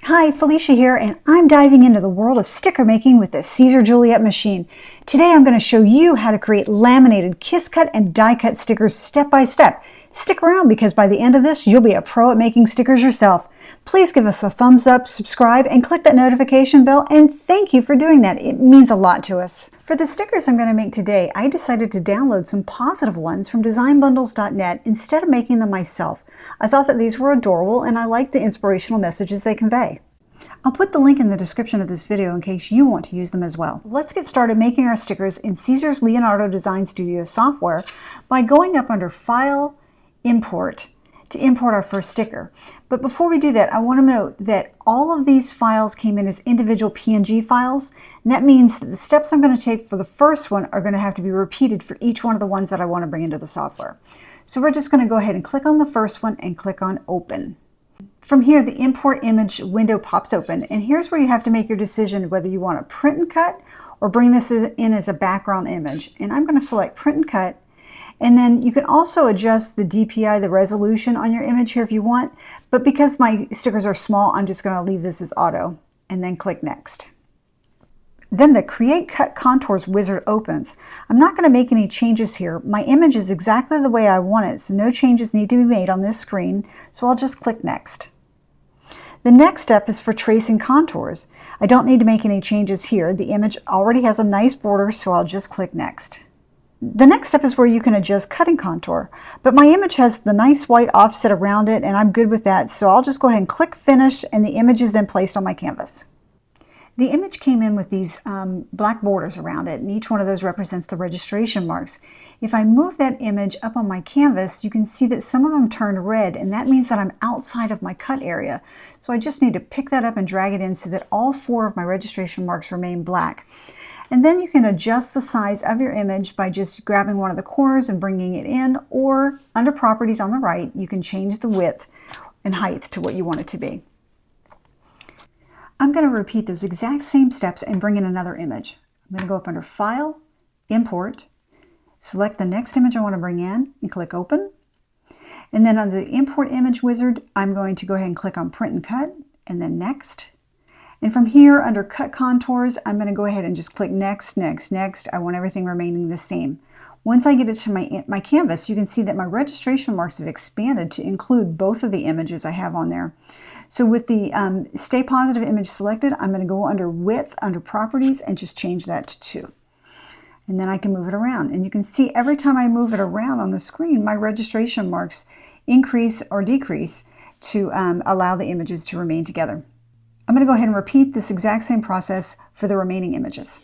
Hi, Felicia here, and I'm diving into the world of sticker making with the Siser Juliet machine. Today I'm going to show you how to create laminated kiss cut and die cut stickers step by step. Stick around because by the end of this you'll be a pro at making stickers yourself. Please give us a thumbs up, subscribe, and click that notification bell, and thank you for doing that. It means a lot to us. For the stickers I'm going to make today, I decided to download some positive ones from designbundles.net instead of making them myself. I thought that these were adorable and I liked the inspirational messages they convey. I'll put the link in the description of this video in case you want to use them as well. Let's get started making our stickers in Siser's Leonardo Design Studio software by going up under File, Import, to import our first sticker. But before we do that, I want to note that all of these files came in as individual PNG files, and that means that the steps I'm going to take for the first one are going to have to be repeated for each one of the ones that I want to bring into the software. So we're just going to go ahead and click on the first one and click on Open. From here, the import image window pops open, and here's where you have to make your decision whether you want to print and cut or bring this in as a background image. And I'm going to select print and cut, and then you can also adjust the DPI, the resolution on your image here if you want, but because my stickers are small, I'm just going to leave this as auto, and then click next. Then the Create Cut Contours wizard opens. I'm not going to make any changes here. My image is exactly the way I want it, so no changes need to be made on this screen, so I'll just click next. The next step is for tracing contours. I don't need to make any changes here. The image already has a nice border, so I'll just click next. The next step is where you can adjust cutting contour, but my image has the nice white offset around it and I'm good with that, so I'll just go ahead and click Finish, and the image is then placed on my canvas. The image came in with these black borders around it, and each one of those represents the registration marks. If I move that image up on my canvas, you can see that some of them turned red, and that means that I'm outside of my cut area. So I just need to pick that up and drag it in so that all 4 of my registration marks remain black. And then you can adjust the size of your image by just grabbing one of the corners and bringing it in, or under Properties on the right, you can change the width and height to what you want it to be. I'm going to repeat those exact same steps and bring in another image. I'm going to go up under File, Import, select the next image I want to bring in, and click Open. And then under the Import Image wizard, I'm going to go ahead and click on Print and Cut, and then Next. And from here, under Cut Contours, I'm going to go ahead and just click Next, Next, Next. I want everything remaining the same. Once I get it to my canvas, you can see that my registration marks have expanded to include both of the images I have on there. So with the Stay Positive image selected, I'm going to go under Width, under Properties, and just change that to 2. And then I can move it around. And you can see every time I move it around on the screen, my registration marks increase or decrease to allow the images to remain together. I'm going to go ahead and repeat this exact same process for the remaining images.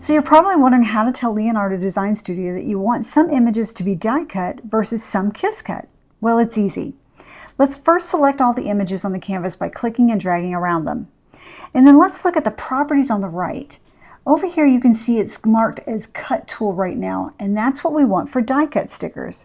So you're probably wondering how to tell Leonardo Design Studio that you want some images to be die cut versus some kiss cut. Well, it's easy. Let's first select all the images on the canvas by clicking and dragging around them. And then let's look at the properties on the right. Over here you can see it's marked as Cut Tool right now, and that's what we want for die cut stickers.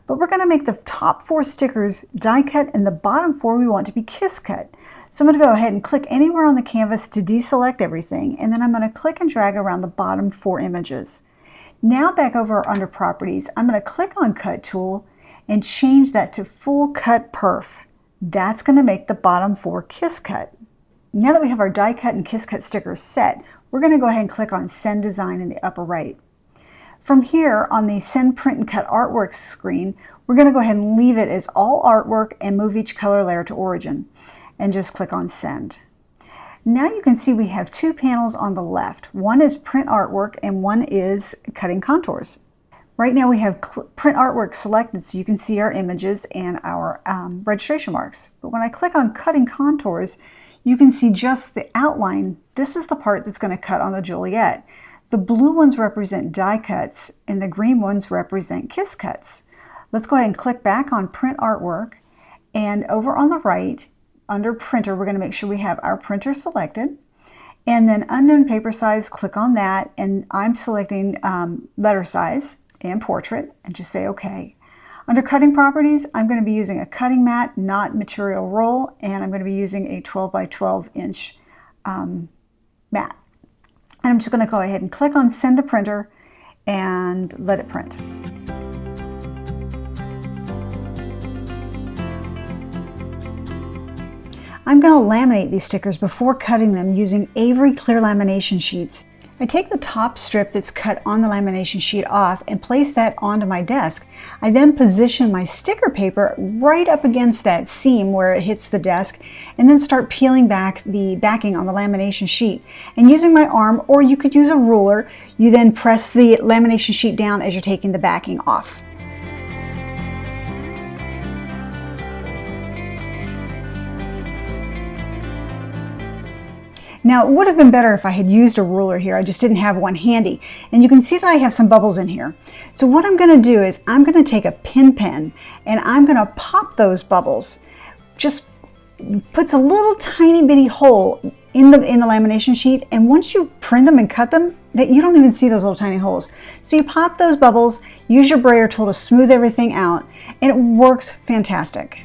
But we're going to make the top 4 stickers die cut and the bottom 4 we want to be kiss cut. So I'm going to go ahead and click anywhere on the canvas to deselect everything, and then I'm going to click and drag around the bottom 4 images. Now back over under Properties, I'm going to click on Cut Tool and change that to Full Cut Perf. That's going to make the bottom 4 kiss cut. Now that we have our die cut and kiss cut stickers set, we're going to go ahead and click on Send Design in the upper right. From here on the Send Print and Cut Artwork screen, we're going to go ahead and leave it as all artwork and move each color layer to origin, and just click on Send. Now you can see we have 2 panels on the left. One is Print Artwork and one is Cutting Contours. Right now we have Print Artwork selected so you can see our images and our registration marks. But when I click on Cutting Contours, you can see just the outline. This is the part that's going to cut on the Juliet. The blue ones represent die cuts and the green ones represent kiss cuts. Let's go ahead and click back on Print Artwork, and over on the right under Printer we're going to make sure we have our printer selected, and then unknown paper size, click on that, and I'm selecting letter size, and portrait and just say OK. Under cutting properties, I'm going to be using a cutting mat, not material roll, and I'm going to be using a 12 by 12 inch mat. And I'm just going to go ahead and click on send to printer and let it print. I'm going to laminate these stickers before cutting them using Avery clear lamination sheets. I take the top strip that's cut on the lamination sheet off and place that onto my desk. I then position my sticker paper right up against that seam where it hits the desk and then start peeling back the backing on the lamination sheet. And using my arm, or you could use a ruler, you then press the lamination sheet down as you're taking the backing off. Now, it would have been better if I had used a ruler here. I just didn't have one handy. And you can see that I have some bubbles in here. So what I'm going to do is I'm going to take a pin pen and I'm going to pop those bubbles. Just puts a little tiny bitty hole in the lamination sheet. And once you print them and cut them, you don't even see those little tiny holes. So you pop those bubbles, use your brayer tool to smooth everything out, and it works fantastic.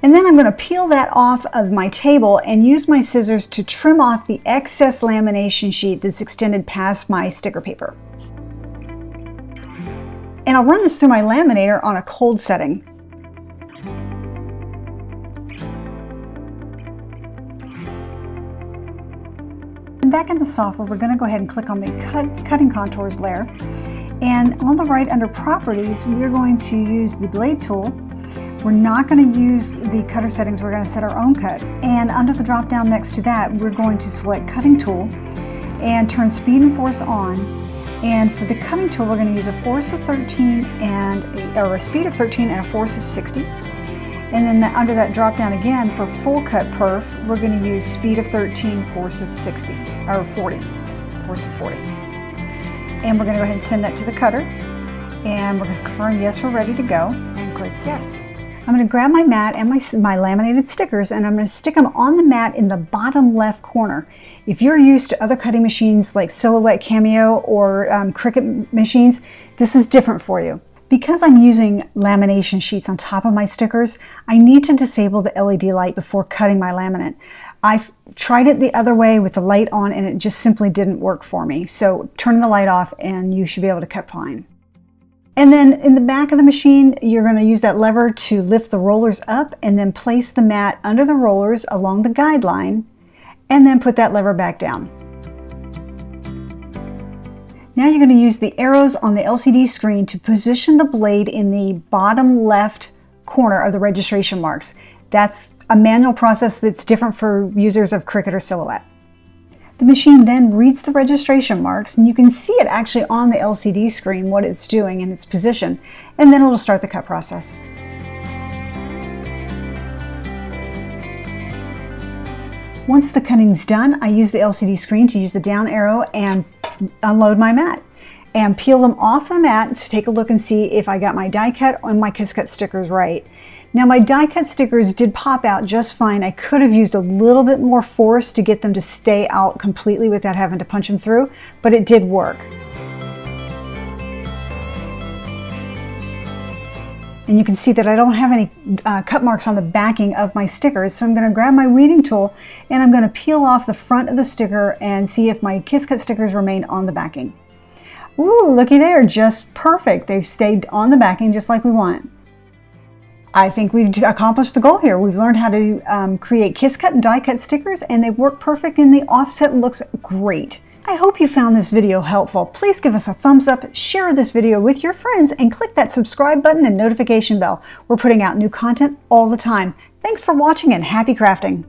And then I'm going to peel that off of my table and use my scissors to trim off the excess lamination sheet that's extended past my sticker paper. And I'll run this through my laminator on a cold setting. And back in the software, we're going to go ahead and click on the cutting contours layer. And on the right under properties, we're going to use the blade tool. We're not going to use the cutter settings, we're going to set our own cut. And under the drop down next to that, we're going to select cutting tool and turn speed and force on. And for the cutting tool, we're going to use a force of 13 or a speed of 13 and a force of 60. And then under that drop down again, for full cut perf, we're going to use speed of 13, force of 60, or 40, force of 40. And we're going to go ahead and send that to the cutter. And we're going to confirm yes, we're ready to go, and click yes. I'm going to grab my mat and my laminated stickers, and I'm going to stick them on the mat in the bottom left corner. If you're used to other cutting machines like Silhouette, Cameo, or Cricut machines, this is different for you. Because I'm using lamination sheets on top of my stickers, I need to disable the LED light before cutting my laminate. I've tried it the other way with the light on and it just simply didn't work for me. So turn the light off and you should be able to cut fine. And then in the back of the machine, you're going to use that lever to lift the rollers up and then place the mat under the rollers along the guideline and then put that lever back down. Now you're going to use the arrows on the LCD screen to position the blade in the bottom left corner of the registration marks. That's a manual process that's different for users of Cricut or Silhouette. The machine then reads the registration marks, and you can see it actually on the LCD screen what it's doing in its position, and then it'll start the cut process. Once the cutting's done, I use the LCD screen to use the down arrow and unload my mat and peel them off the mat to take a look and see if I got my die cut and my Kiss Cut stickers right. Now my die cut stickers did pop out just fine. I could have used a little bit more force to get them to stay out completely without having to punch them through, but it did work. And you can see that I don't have any cut marks on the backing of my stickers, so I'm going to grab my weeding tool and I'm going to peel off the front of the sticker and see if my Kiss Cut stickers remain on the backing. Ooh, looky there, just perfect. They've stayed on the backing just like we want. I think we've accomplished the goal here. We've learned how to create Kiss Cut and die cut stickers, and they work perfect, and the offset looks great. I hope you found this video helpful. Please give us a thumbs up, share this video with your friends, and click that subscribe button and notification bell. We're putting out new content all the time. Thanks for watching and happy crafting.